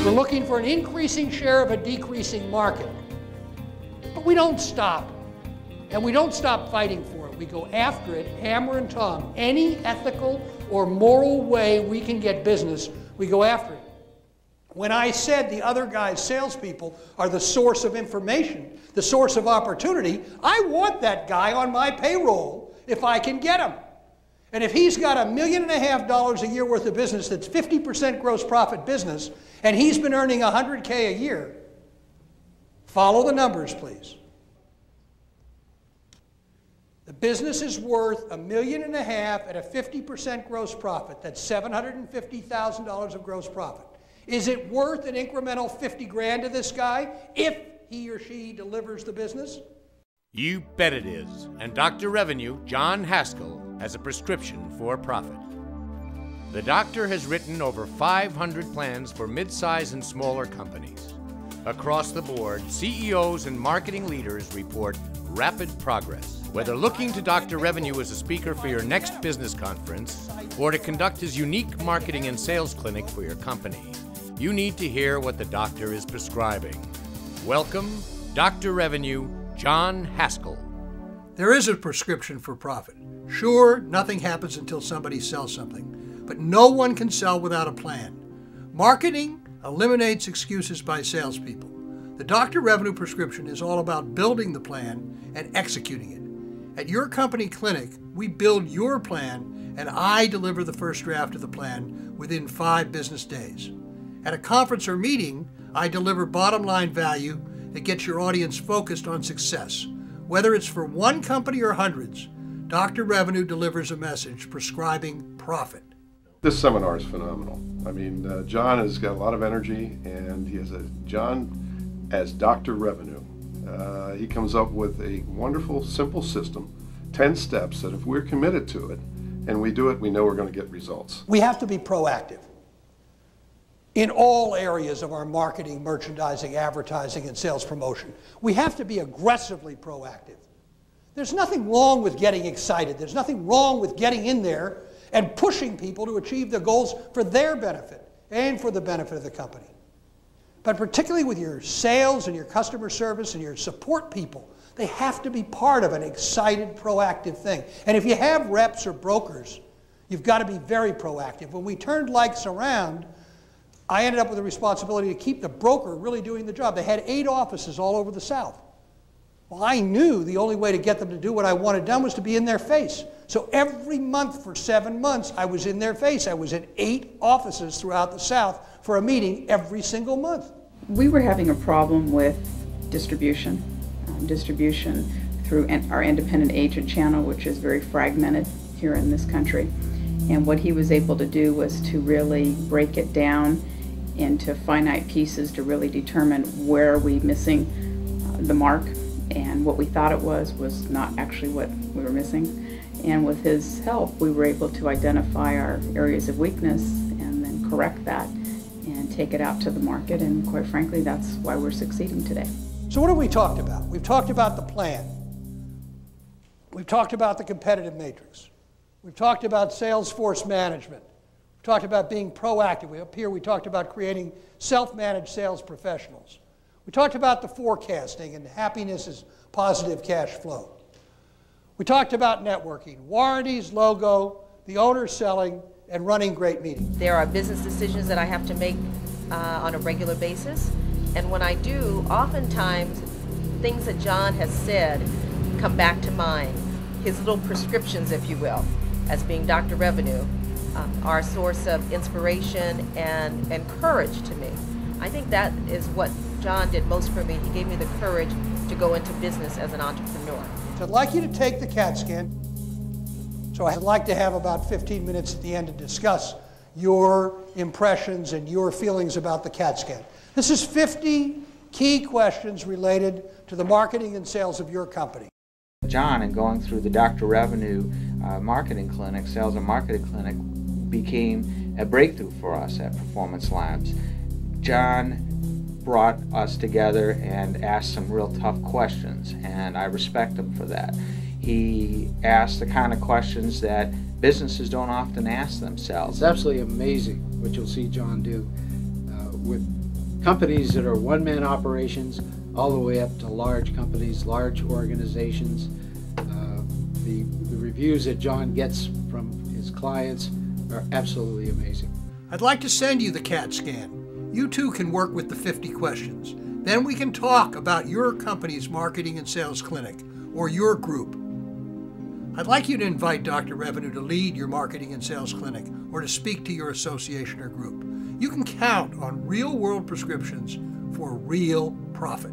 We're looking for an increasing share of a decreasing market. But we don't stop. And we don't stop fighting for it. We go after it, hammer and tongue. Any ethical or moral way we can get business, we go after it. When I said the other guy's salespeople are the source of information, the source of opportunity, I want that guy on my payroll if I can get him. And if he's got $1.5 million a year worth of business that's 50% gross profit business, and he's been earning $100K a year, follow the numbers, please. The business is worth $1.5 million at a 50% gross profit. That's $750,000 of gross profit. Is it worth an incremental 50 grand to this guy if he or she delivers the business? You bet it is. And Dr. Revenue, John Haskell, has a prescription for profit. The doctor has written over 500 plans for mid-size and smaller companies. Across the board, CEOs and marketing leaders report rapid progress. Whether looking to Dr. Revenue as a speaker for your next business conference or to conduct his unique marketing and sales clinic for your company, you need to hear what the doctor is prescribing. Welcome, Dr. Revenue, John Haskell. There is a prescription for profit. Sure, nothing happens until somebody sells something, but no one can sell without a plan. Marketing eliminates excuses by salespeople. The Dr. Revenue prescription is all about building the plan and executing it. At your company clinic, we build your plan, and I deliver the first draft of the plan within 5 business days. At a conference or meeting, I deliver bottom line value that gets your audience focused on success. Whether it's for one company or hundreds, Dr. Revenue delivers a message prescribing profit. This seminar is phenomenal. I mean, John has got a lot of energy, and he has John as Dr. Revenue. He comes up with a wonderful, simple system, 10 steps that if we're committed to it and we do it, we know we're going to get results. We have to be proactive in all areas of our marketing, merchandising, advertising, and sales promotion. We have to be aggressively proactive. There's nothing wrong with getting excited. There's nothing wrong with getting in there and pushing people to achieve their goals for their benefit and for the benefit of the company. But particularly with your sales and your customer service and your support people, they have to be part of an excited, proactive thing. And if you have reps or brokers, you've got to be very proactive. When we turned Likes around, I ended up with the responsibility to keep the broker really doing the job. They had 8 offices all over the South. Well, I knew the only way to get them to do what I wanted done was to be in their face. So every month for 7 months, I was in their face. I was in 8 offices throughout the South for a meeting every single month. We were having a problem with distribution. Distribution through our independent agent channel, which is very fragmented here in this country. And what he was able to do was to really break it down into finite pieces to really determine where are we missing the mark, and what we thought it was not actually what we were missing. And with his help, we were able to identify our areas of weakness and then correct that and take it out to the market, and quite frankly, that's why we're succeeding today. So what have we talked about? We've talked about the plan. We've talked about the competitive matrix. We've talked about sales force management. We've talked about being proactive. Up here we talked about creating self-managed sales professionals. We talked about the forecasting and happiness is positive cash flow. We talked about networking, warranties, logo, the owner selling, and running great meetings. There are business decisions that I have to make on a regular basis. And when I do, oftentimes things that John has said come back to mind. His little prescriptions, if you will, as being Dr. Revenue, are a source of inspiration and courage to me. I think that is what John did most for me. He gave me the courage to go into business as an entrepreneur. So I'd like you to take the CAT scan. So I'd like to have about 15 minutes at the end to discuss your impressions and your feelings about the CAT scan. This is 50 key questions related to the marketing and sales of your company. John, and going through the Dr. Revenue marketing clinic, sales and marketing clinic, became a breakthrough for us at Performance Labs. John brought us together and asked some real tough questions, and I respect him for that. He asked the kind of questions that businesses don't often ask themselves. It's absolutely amazing what you'll see John do. with companies that are one-man operations all the way up to large companies, large organizations. The reviews that John gets from his clients are absolutely amazing. I'd like to send you the CAT scan. You too can work with the 50 questions. Then we can talk about your company's marketing and sales clinic or your group. I'd like you to invite Dr. Revenue to lead your marketing and sales clinic or to speak to your association or group. You can count on real-world prescriptions for real profit.